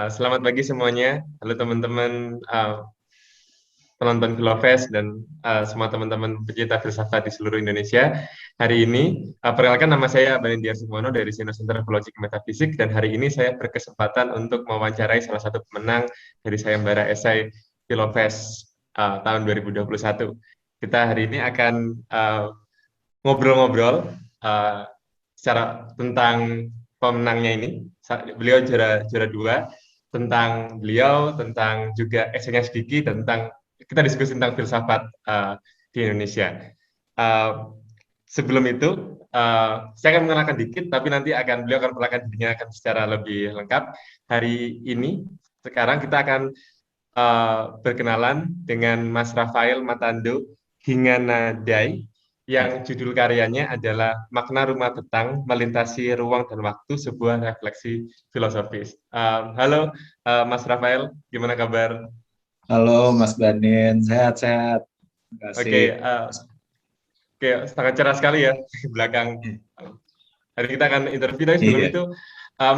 Selamat pagi semuanya. Halo teman-teman penonton Filofest dan semua teman-teman pecinta filsafat di seluruh Indonesia. Hari ini, perkenalkan nama saya Banindiar Sukmono dari Sino Center for Logic and Metaphysics, dan hari ini saya berkesempatan untuk mewawancarai salah satu pemenang dari sayembara esai Filofest tahun 2021. Kita hari ini akan ngobrol-ngobrol secara tentang pemenangnya ini. Beliau juara juara dua, tentang beliau, tentang juga esainya sedikit, tentang kita diskusi tentang filsafat di Indonesia. Sebelum itu, saya akan mengenalkan dikit, tapi nanti beliau akan mengenalkan dirinya akan secara lebih lengkap. Hari ini, sekarang kita akan berkenalan dengan Mas Rafael Matando Hinganadai, yang judul karyanya adalah Makna Rumah Betang Melintasi Ruang dan Waktu, sebuah refleksi filosofis. Halo Mas Rafael, gimana kabar? Halo Mas Banin, sehat-sehat. Terima kasih. Oke, sangat cerah sekali ya di belakang. Hari kita akan interview, tapi sebelum Iya, itu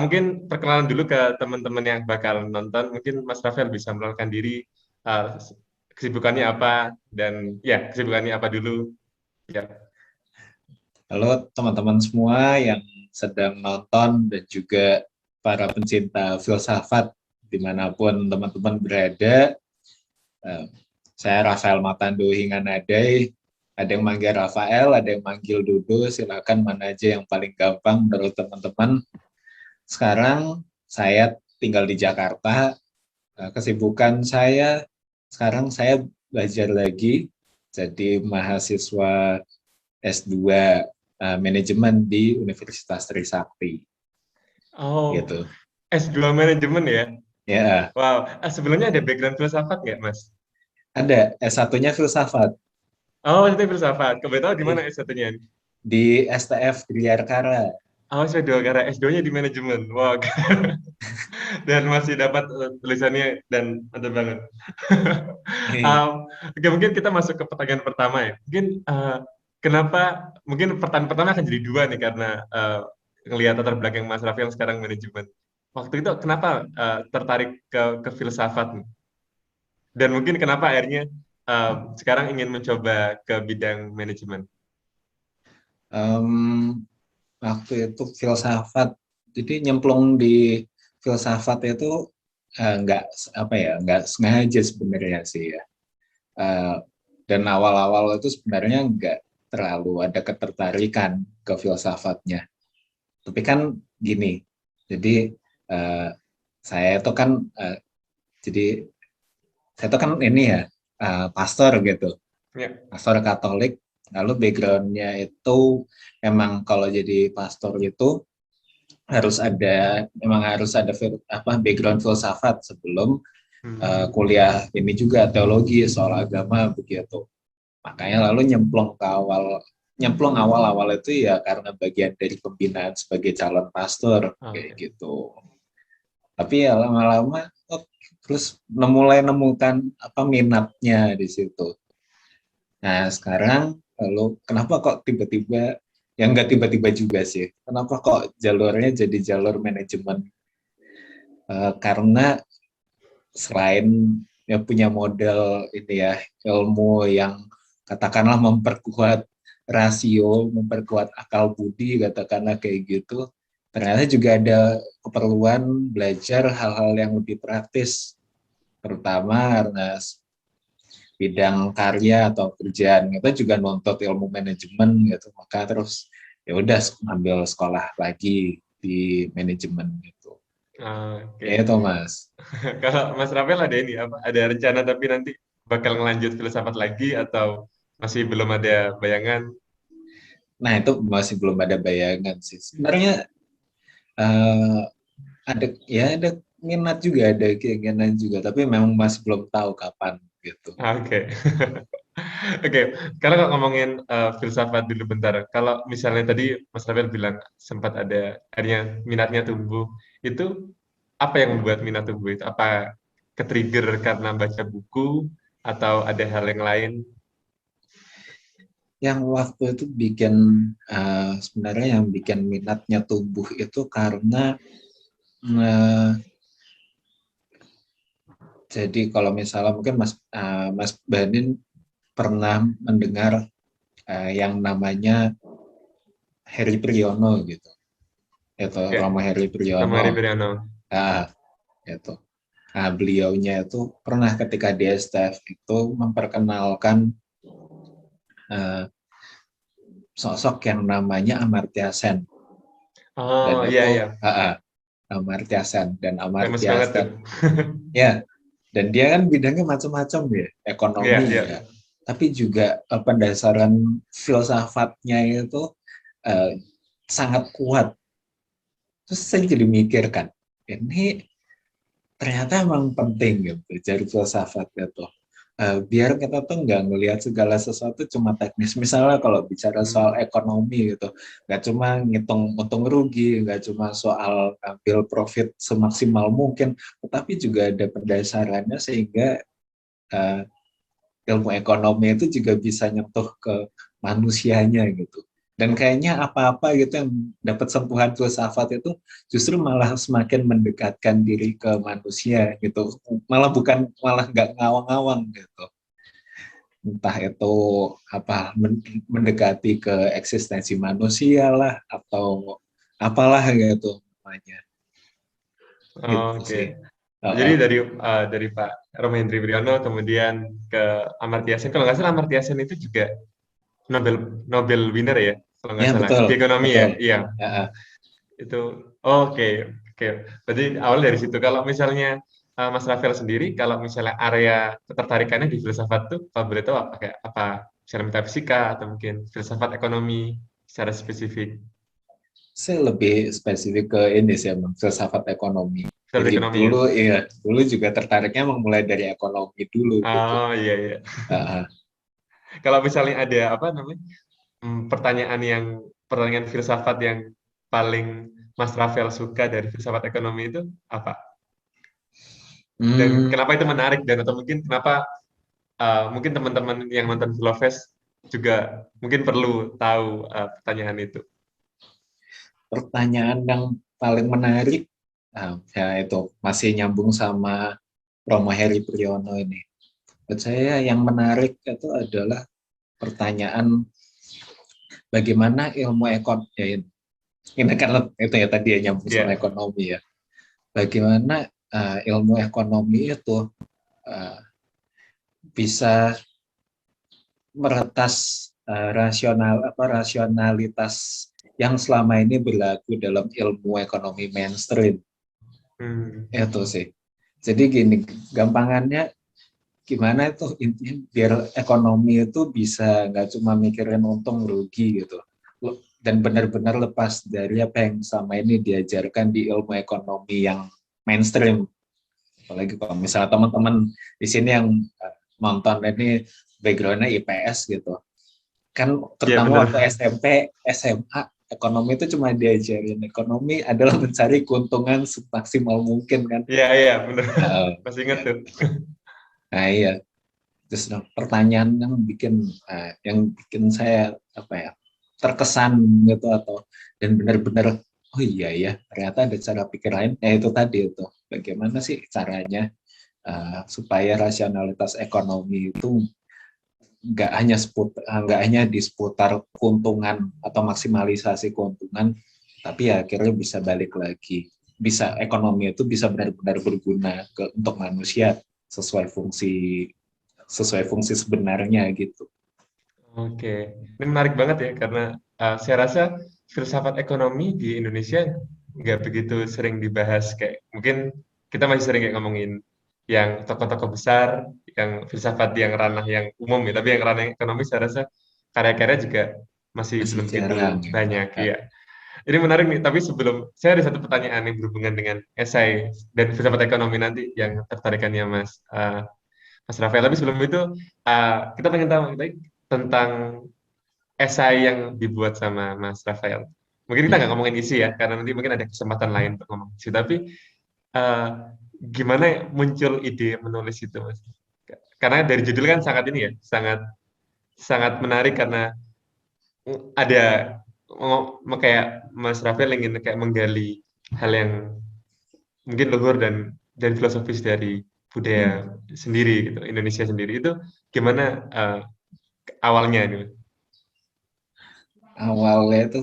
mungkin perkenalan dulu ke teman-teman yang bakal nonton. Mungkin Mas Rafael bisa mengenalkan diri, uh, kesibukannya apa, dan ya kesibukannya apa dulu. Ya. halo teman-teman semua yang sedang nonton dan juga para pencinta filsafat dimanapun teman-teman berada. Eh, Saya Rafael Matando Hinganadai. Ada yang manggil Rafael, ada yang manggil Dodo. Silakan mana aja yang paling gampang menurut teman-teman. Sekarang saya tinggal di Jakarta. Kesibukan saya sekarang saya belajar lagi jadi mahasiswa S2 manajemen di Universitas Trisakti Oh, gitu. S2 manajemen ya? Ya, Wow, sebelumnya ada background filsafat nggak, Mas? ada S1-nya filsafat Oh, itu filsafat. Kebetulan di mana S1-nya? di STF Triarkara. Oh, S2, karena S2-nya di manajemen. Wow, dan masih dapat tulisannya, dan mantap banget. Oke, mungkin kita masuk ke pertanyaan pertama ya. Mungkin mungkin pertanyaan pertama akan jadi dua nih, karena ngelihat latar belakang Mas Raffi yang sekarang manajemen. Waktu itu kenapa tertarik ke filsafat? Dan mungkin kenapa akhirnya sekarang ingin mencoba ke bidang manajemen? Um, Waktu itu filsafat, jadi nyemplung di filsafat itu nggak apa ya, nggak sengaja sebenarnya sih ya. Eh, dan awal-awal itu sebenarnya nggak terlalu ada ketertarikan ke filsafatnya. Tapi kan gini, jadi eh, saya itu kan jadi saya itu kan ini ya pastor gitu, Ya. pastor Katolik. Lalu backgroundnya itu emang kalau jadi pastor itu harus ada background filsafat sebelum Hmm. kuliah ini juga teologi soal agama begitu. Makanya lalu nyemplung awal-awal itu ya karena bagian dari pembinaan sebagai calon pastor kayak Oke. gitu. Tapi ya lama-lama terus mulai nemukan minatnya di situ. Nah sekarang lalu kenapa kok tiba-tiba, yang nggak tiba-tiba juga sih, kenapa kok jalurnya jadi jalur manajemen? Karena selain yang punya model ini ya, ilmu yang katakanlah memperkuat rasio, memperkuat akal budi, katakanlah kayak gitu, ternyata juga ada keperluan belajar hal-hal yang lebih praktis, terutama karena bidang karya atau kerjaan kita juga nuntut ilmu manajemen gitu, maka terus ya udah ambil sekolah lagi di manajemen gitu. Oke. Ya itu Mas. Kalau Mas Rafael ada ini apa? Ada rencana tapi nanti bakal ngelanjut filsafat lagi, atau masih belum ada bayangan? Nah itu masih belum ada bayangan sih. Sebenarnya eh, ada minat juga, ada keinginan juga, tapi memang masih belum tahu kapan gitu. Oke. Oke, kalau nggak ngomongin filsafat dulu bentar. Kalau misalnya tadi Mas Rafael bilang sempat ada akhirnya minatnya tumbuh, itu apa yang membuat minat tumbuh itu? Apa ke-trigger karena baca buku, atau ada hal yang lain? Yang waktu itu sebenarnya yang bikin minatnya tumbuh itu karena eh, Jadi kalau misalnya mungkin Mas Banin pernah mendengar yang namanya Heri Priyono gitu, itu Ya, Romo Heri nama Priyono. Heri Priyono. Nah, itu. Nah, beliaunya itu pernah ketika di STF itu memperkenalkan eh, sosok yang namanya Amartya Sen. Dan Oh iya itu iya, Amartya Sen. Dan famous Amartya banget tuh. Sen, ya, dan dia kan bidangnya macam-macam ya, Iya ekonomi iya. ya, tapi juga pendasaran filsafatnya itu eh, sangat kuat. Terus saya jadi mikir kan, ini ternyata emang penting gitu belajar filsafat gitu. Biar kita tuh nggak ngelihat segala sesuatu cuma teknis. Misalnya kalau bicara soal Hmm. ekonomi gitu, nggak cuma ngitung untung rugi, nggak cuma soal ambil profit semaksimal mungkin, tetapi juga ada pendasarannya sehingga eh, ilmu ekonomi itu juga bisa nyentuh ke manusianya gitu. Dan kayaknya apa-apa gitu yang dapat sentuhan filsafat itu justru malah semakin mendekatkan diri ke manusia gitu. Malah nggak ngawang-ngawang gitu. Entah itu mendekati ke eksistensi manusia lah atau apalah gitu namanya. Gitu Oke. sih. Jadi Uh, dari Pak Romo Hendri Priyono kemudian ke Amartya Sen. Kalau nggak salah Amartya Sen itu juga Nobel Nobel winner ya, kalau nggak ya salah betul, di ekonomi ya. betul. Iya. Uh, Itu oke oke. Berarti awal dari situ. Kalau misalnya Mas Rafael sendiri, kalau misalnya area ketertarikannya di filsafat tuh, kalau boleh tahu apa kayak apa? Misalnya metafisika atau mungkin filsafat ekonomi secara spesifik. Saya lebih spesifik ke ini sih, emang filsafat ekonomi. Filsafat Jadi ekonomi ya. dulu juga tertariknya emang mulai dari ekonomi dulu gitu. Oh iya iya. Uh, Kalau misalnya ada apa namanya pertanyaan filsafat yang paling Mas Rafael suka dari filsafat ekonomi itu apa? Dan hmm, kenapa itu menarik dan atau mungkin kenapa mungkin teman-teman yang nonton Filofest juga mungkin perlu tahu pertanyaan itu. Pertanyaan yang paling menarik, ya itu masih nyambung sama Romo Heri Priyono ini. Buat saya yang menarik itu adalah pertanyaan bagaimana ilmu ekonomi, ya, ini kan itu ya tadi ya nyambung sama Ya, ekonomi ya. Bagaimana ilmu ekonomi itu uh, bisa meretas rasionalitas yang selama ini berlaku dalam ilmu ekonomi mainstream. hmm, Itu sih. Jadi gini, gampangannya gimana itu intinya biar ekonomi itu bisa nggak cuma mikirin untung rugi gitu, dan benar-benar lepas dari apa yang sama ini diajarkan di ilmu ekonomi yang mainstream. Apalagi kalau misalnya teman-teman di sini yang nonton ini backgroundnya IPS gitu, kan ya terutama waktu benar. SMP, SMA, ekonomi itu cuma diajarin ekonomi adalah mencari keuntungan semaksimal mungkin kan. Iya iya benar. Nah, Masih ingat tuh. nah iya, terus pertanyaan yang bikin saya apa ya terkesan gitu atau dan benar-benar oh iya ya ternyata ada cara pikir lain, ya itu tadi itu bagaimana sih caranya supaya rasionalitas ekonomi itu nggak hanya di seputar keuntungan atau maksimalisasi keuntungan, tapi ya akhirnya bisa balik lagi, bisa ekonomi itu bisa benar-benar berguna untuk manusia sesuai fungsi sesuai fungsi sebenarnya gitu. Oke, ini menarik banget ya karena saya rasa filsafat ekonomi di Indonesia nggak begitu sering dibahas kayak mungkin kita masih sering kayak ngomongin yang tokoh-tokoh besar, yang filsafat yang ranah yang umum ya, tapi yang ranah ekonomi saya rasa karya-karya juga masih Masih belum begitu jarang ya. banyak Nah, ya. Ini menarik nih, tapi sebelum saya ada satu pertanyaan yang berhubungan dengan esai dan filsafat ekonomi nanti yang tertarikannya Mas Rafael. Tapi sebelum itu kita pengen tahu baik tentang esai yang dibuat sama Mas Rafael. Mungkin kita nggak ngomongin isi ya, karena nanti mungkin ada kesempatan lain untuk ngomong isi. Tapi uh, gimana muncul ide menulis itu, Mas? Karena dari judul kan sangat ini ya, sangat sangat menarik karena ada kayak Mas Rafael ingin kayak menggali hal yang mungkin luhur dan filosofis dari budaya sendiri gitu, Indonesia sendiri itu gimana awalnya nih? Awalnya itu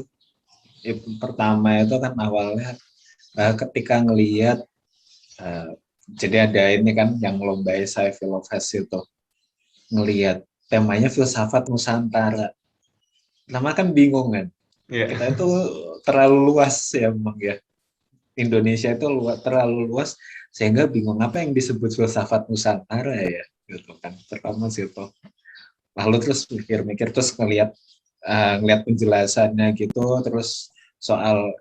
pertama itu kan awalnya ketika ngelihat uh, jadi ada ini kan yang lomba esai Filofest itu ngelihat temanya filsafat Nusantara. Lama kan bingung kan. Iya. Kita itu terlalu luas ya memang ya. Indonesia itu terlalu luas sehingga bingung apa yang disebut filsafat Nusantara ya gitu kan. Pertama sih itu. Lalu terus mikir-mikir terus ngelihat penjelasannya gitu terus soal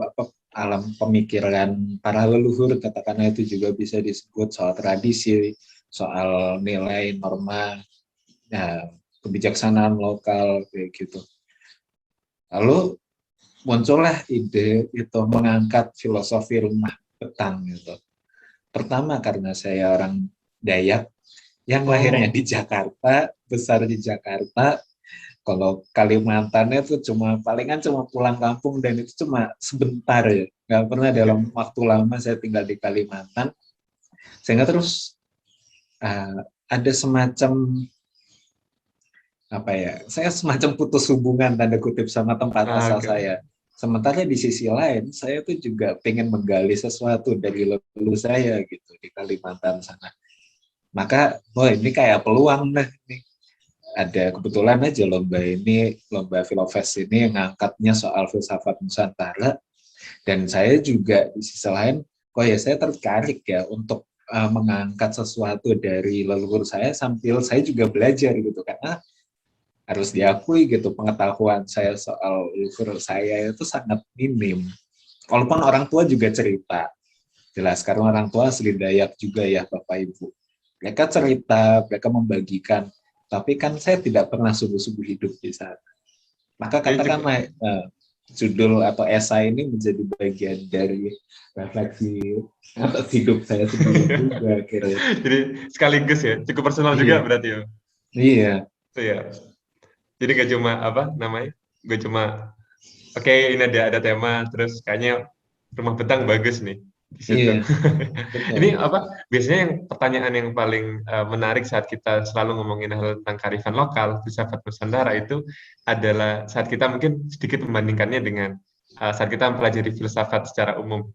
apa alam pemikiran para leluhur katakanlah itu juga bisa disebut soal tradisi, soal nilai norma, ya, kebijaksanaan lokal kayak gitu. Lalu muncullah ide itu mengangkat filosofi rumah petang gitu. Pertama karena saya orang Dayak yang lahirnya Oh, di Jakarta, besar di Jakarta. Kalau Kalimantannya tuh palingan cuma pulang kampung dan itu cuma sebentar ya. Nggak pernah dalam iya. waktu lama saya tinggal di Kalimantan. Sehingga terus ada semacam apa ya, saya semacam putus hubungan tanda kutip sama tempat asal Oke. saya. Sementara di sisi lain, saya tuh juga pengen menggali sesuatu dari leluhur saya gitu di Kalimantan sana. Maka, oh ini kayak peluang nih. Ada kebetulan aja lomba Filofest ini ngangkatnya soal filsafat Nusantara. Dan saya juga di sisi lain, oh ya saya tertarik ya untuk mengangkat sesuatu dari leluhur saya sambil saya juga belajar gitu. Karena harus diakui gitu pengetahuan saya soal leluhur saya itu sangat minim. Walaupun orang tua juga cerita, jelas karena orang tua asli Dayak juga ya Bapak Ibu. Mereka cerita, mereka membagikan, tapi kan saya tidak pernah sungguh-sungguh hidup di sana. Maka Jadi cukup, katakanlah judul atau esai ini menjadi bagian dari refleksi atas hidup saya sendiri juga akhirnya. jadi sekaligus ya, cukup personal juga Iya, berarti ya. iya, Itu ya. Jadi gak cuma apa namanya, gak cuma oke ini ada tema, terus kayaknya rumah betang bagus nih di situ. iya, Ini betul. apa? Biasanya yang pertanyaan yang paling menarik saat kita selalu ngomongin hal tentang kearifan lokal, filsafat Nusantara itu adalah saat kita mungkin sedikit membandingkannya dengan saat kita mempelajari filsafat secara umum.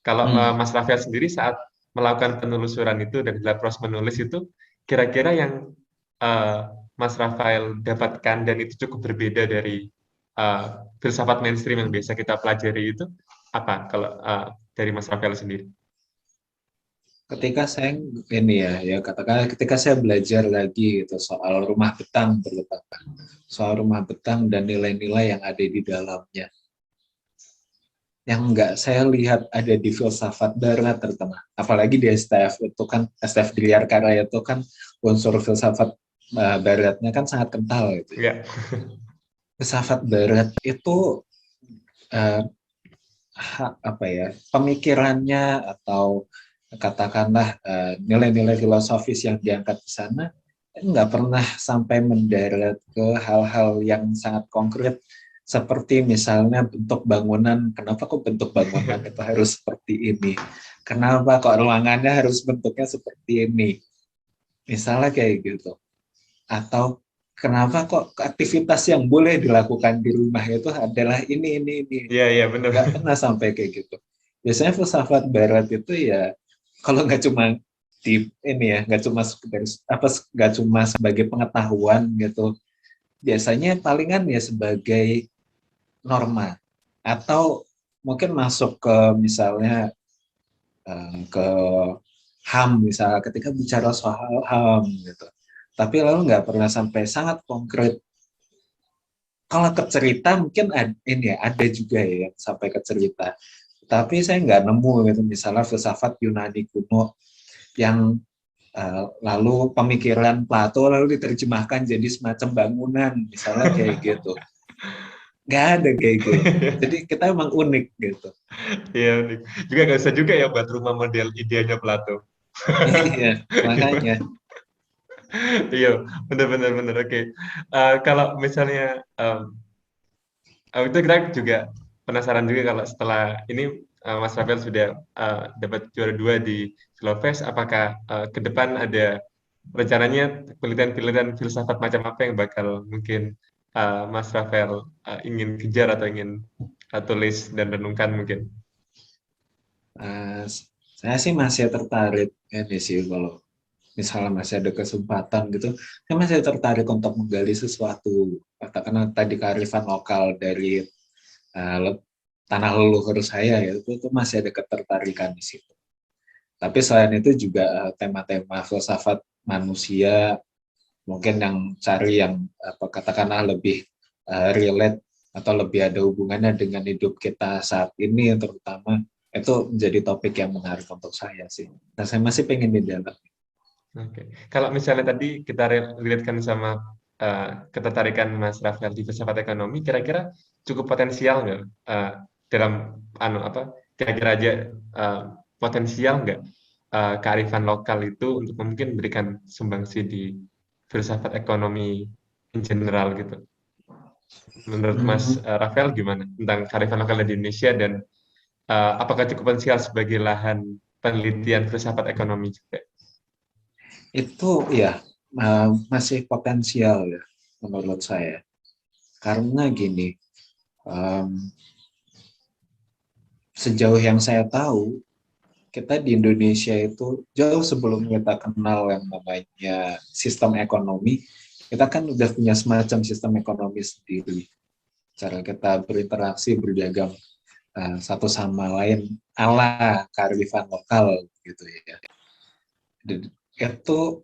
Kalau Hmm. Mas Rafael sendiri saat melakukan penelusuran itu dan dalam proses menulis itu, kira-kira yang eh, Mas Rafael dapatkan dan itu cukup berbeda dari eh, filsafat mainstream yang biasa kita pelajari itu apa? Kalau dari Mas Rafael sendiri? Ketika saya ini ya katakan ketika saya belajar lagi gitu soal rumah betang terutama soal rumah betang dan nilai-nilai yang ada di dalamnya yang enggak saya lihat ada di filsafat barat terutama apalagi di STF itu kan STF Driar Karya itu kan unsur filsafat baratnya kan sangat kental gitu ya. Ya, Filsafat barat itu eh, apa ya pemikirannya atau katakanlah nilai-nilai filosofis yang diangkat di sana nggak pernah sampai mendarat ke hal-hal yang sangat konkret seperti misalnya bentuk bangunan, kenapa kok bentuk bangunan itu harus seperti ini? Kenapa kok ruangannya harus bentuknya seperti ini? Misalnya kayak gitu. Atau kenapa kok aktivitas yang boleh dilakukan di rumah itu adalah ini. iya, iya benar. Nggak pernah sampai kayak gitu. Biasanya filsafat barat itu ya kalau nggak cuma di ini ya nggak cuma sekedar apa nggak cuma sebagai pengetahuan gitu biasanya palingan ya sebagai norma atau mungkin masuk ke misalnya ke HAM misalnya ketika bicara soal HAM gitu tapi lalu nggak pernah sampai sangat konkret kalau ke cerita mungkin ini ya ada juga ya yang sampai ke cerita tapi saya nggak nemu gitu misalnya filsafat Yunani kuno yang lalu pemikiran Plato lalu diterjemahkan jadi semacam bangunan misalnya kayak gitu nggak ada kayak gitu jadi kita emang unik gitu. Iya, unik. Juga nggak usah juga ya buat rumah model ideanya Plato. Iya makanya. Iya, benar-benar benar. Oke. Kalau misalnya itu kita juga penasaran juga kalau setelah ini Mas Rafael sudah dapat juara 2 di Filofest, apakah ke depan ada rencananya penelitian-penelitian filsafat macam apa yang bakal mungkin Mas Rafael ingin kejar atau ingin tulis dan renungkan mungkin? Uh, saya sih masih tertarik ini sih, kalau misalnya masih ada kesempatan gitu, saya masih tertarik untuk menggali sesuatu, katakanlah tadi kearifan lokal dari uh, tanah leluhur saya ya, itu masih ada ketertarikan di situ. Tapi selain itu juga tema-tema filsafat manusia mungkin yang cari yang katakanlah lebih relate atau lebih ada hubungannya dengan hidup kita saat ini, terutama itu menjadi topik yang menarik untuk saya sih. Nah, saya masih pengen di dalam. Oke. Kalau misalnya tadi kita relatekan sama ketertarikan Mas Rafael di filsafat ekonomi, kira-kira cukup potensial nggak dalam kira-kira aja potensial nggak kearifan lokal itu untuk mungkin memberikan sumbangsi di filsafat ekonomi in general gitu. Menurut Mas Rafael gimana tentang kearifan lokal di Indonesia, dan apakah cukup potensial sebagai lahan penelitian filsafat ekonomi juga? Itu ya masih potensial ya menurut saya. Karena gini, sejauh yang saya tahu, kita di Indonesia itu jauh sebelum kita kenal yang namanya sistem ekonomi, kita kan udah punya semacam sistem ekonomi sendiri. Cara kita berinteraksi, berdagang satu sama lain ala kearifan lokal gitu ya. Dan itu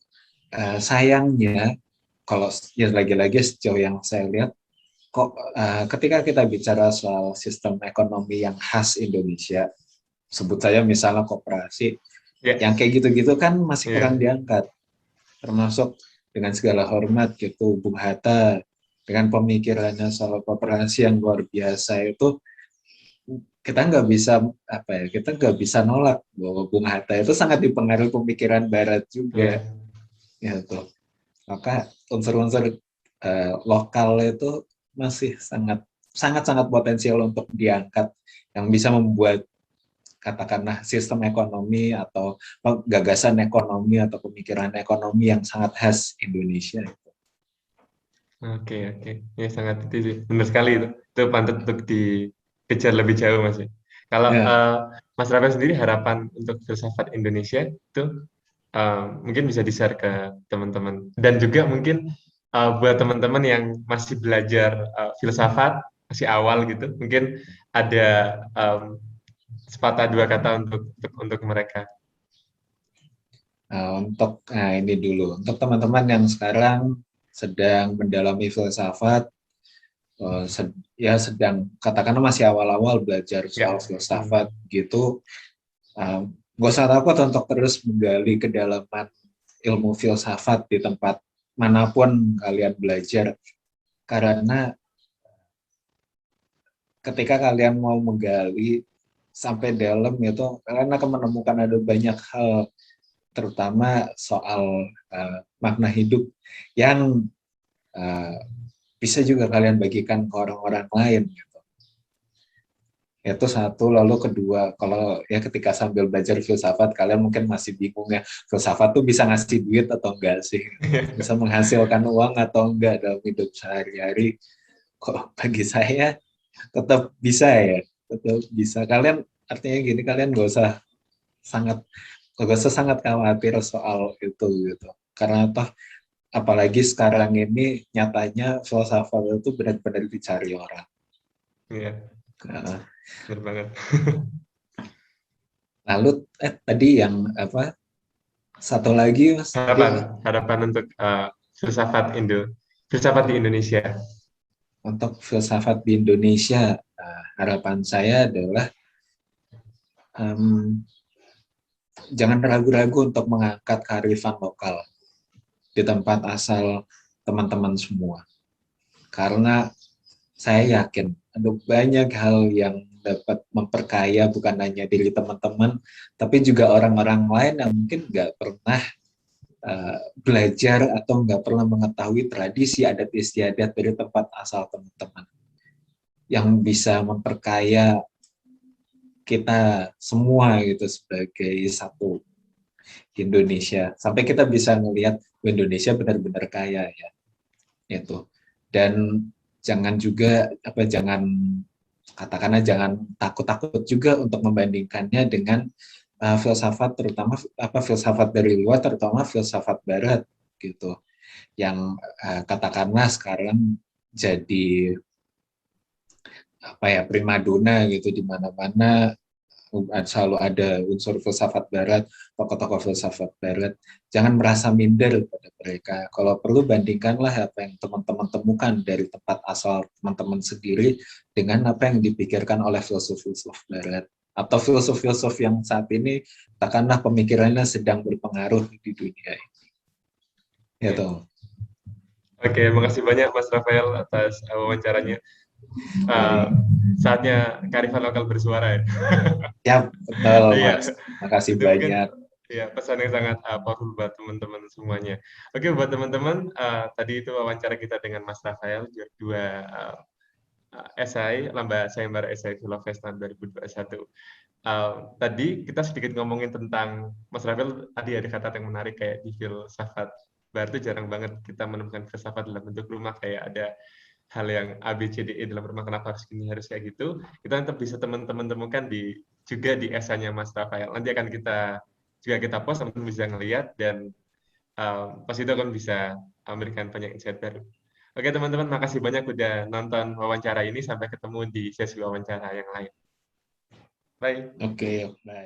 sayangnya, kalau ya lagi-lagi sejauh yang saya lihat, kok ketika kita bicara soal sistem ekonomi yang khas Indonesia, sebut saja misalnya koperasi, yang kayak gitu-gitu kan masih kurang diangkat. Termasuk dengan segala hormat gitu, Bung Hatta dengan pemikirannya soal koperasi yang luar biasa itu, kita nggak bisa nolak bahwa Bung Hatta itu sangat dipengaruhi pemikiran Barat juga, gitu. Maka unsur-unsur lokal itu masih sangat potensial untuk diangkat, yang bisa membuat katakanlah sistem ekonomi atau gagasan ekonomi atau pemikiran ekonomi yang sangat khas Indonesia. Oke. Ya, sangat itu sih. Benar sekali itu. Itu pantas untuk dikejar lebih jauh, Mas. Kalau Mas Rafael sendiri, harapan untuk filsafat Indonesia itu mungkin bisa di-share ke teman-teman. Dan juga mungkin buat teman-teman yang masih belajar filsafat, masih awal gitu, mungkin ada sepatah dua kata untuk mereka. Ini dulu, untuk teman-teman yang sekarang sedang mendalami filsafat, ya sedang katakanlah masih awal-awal belajar soal filsafat gitu, gak usah takut untuk terus menggali kedalaman ilmu filsafat di tempat manapun kalian belajar, karena ketika kalian mau menggali sampai dalam itu, kalian akan menemukan ada banyak hal, terutama soal makna hidup yang bisa juga kalian bagikan ke orang-orang lain gitu. Itu satu. Lalu kedua, kalau ya ketika sambil belajar filsafat kalian mungkin masih bingung ya, filsafat tuh bisa ngasih duit atau enggak sih, bisa menghasilkan uang atau enggak dalam hidup sehari-hari. Kok bagi saya tetap bisa ya, tetap bisa. Kalian artinya gini, kalian gak usah sangat khawatir soal itu gitu, karena toh apalagi sekarang ini nyatanya filsafat itu benar-benar dicari orang. Iya, benar banget. Lalu tadi yang satu lagi, Mas, harapan untuk filsafat di Indonesia. Untuk filsafat di Indonesia, harapan saya adalah jangan ragu-ragu untuk mengangkat kearifan lokal di tempat asal teman-teman semua. Karena saya yakin ada banyak hal yang dapat memperkaya bukan hanya diri teman-teman, tapi juga orang-orang lain yang mungkin nggak pernah belajar atau nggak pernah mengetahui tradisi adat istiadat dari tempat asal teman-teman, yang bisa memperkaya kita semua gitu sebagai satu Indonesia. Sampai kita bisa melihat Indonesia benar-benar kaya ya. Itu. Dan jangan juga jangan katakanlah jangan takut-takut juga untuk membandingkannya dengan filsafat, terutama filsafat dari luar, terutama filsafat barat gitu, yang katakanlah sekarang jadi primadona gitu, di mana-mana selalu ada unsur filsafat barat, tokoh-tokoh filsafat barat. Jangan merasa minder pada mereka. Kalau perlu bandingkanlah apa yang teman-teman temukan dari tempat asal teman-teman sendiri dengan apa yang dipikirkan oleh filsuf-filsuf barat atau filsuf-filsuf yang saat ini katakanlah pemikirannya sedang berpengaruh di dunia ini. Ya toh. Oke, makasih banyak Mas Rafael atas wawancaranya. Saatnya kearifan lokal bersuara ya. Ya, betul Mas. Iya, Makasih itu mungkin banyak. ya pesan yang sangat powerful buat teman-teman semuanya. Oke, buat teman-teman, tadi itu wawancara kita dengan Mas Rafael, dua esai, Lamba Sayembara Esai Filofest tahun 2021. Tadi kita sedikit ngomongin tentang, Mas Rafael tadi ada kata yang menarik kayak di filsafat barat itu jarang banget kita menemukan filsafat dalam bentuk rumah, kayak ada hal yang A, B, C, D, E dalam rumah, kenapa harus gini, harus kayak gitu. Kita tetap bisa teman-teman temukan juga di esainya Mas Rafael. Nanti akan kita post, teman-teman bisa ngelihat, dan pas itu akan bisa memberikan banyak insight baru. Oke teman-teman, makasih banyak udah nonton wawancara ini. Sampai ketemu di sesi wawancara yang lain. Bye. Oke, bye.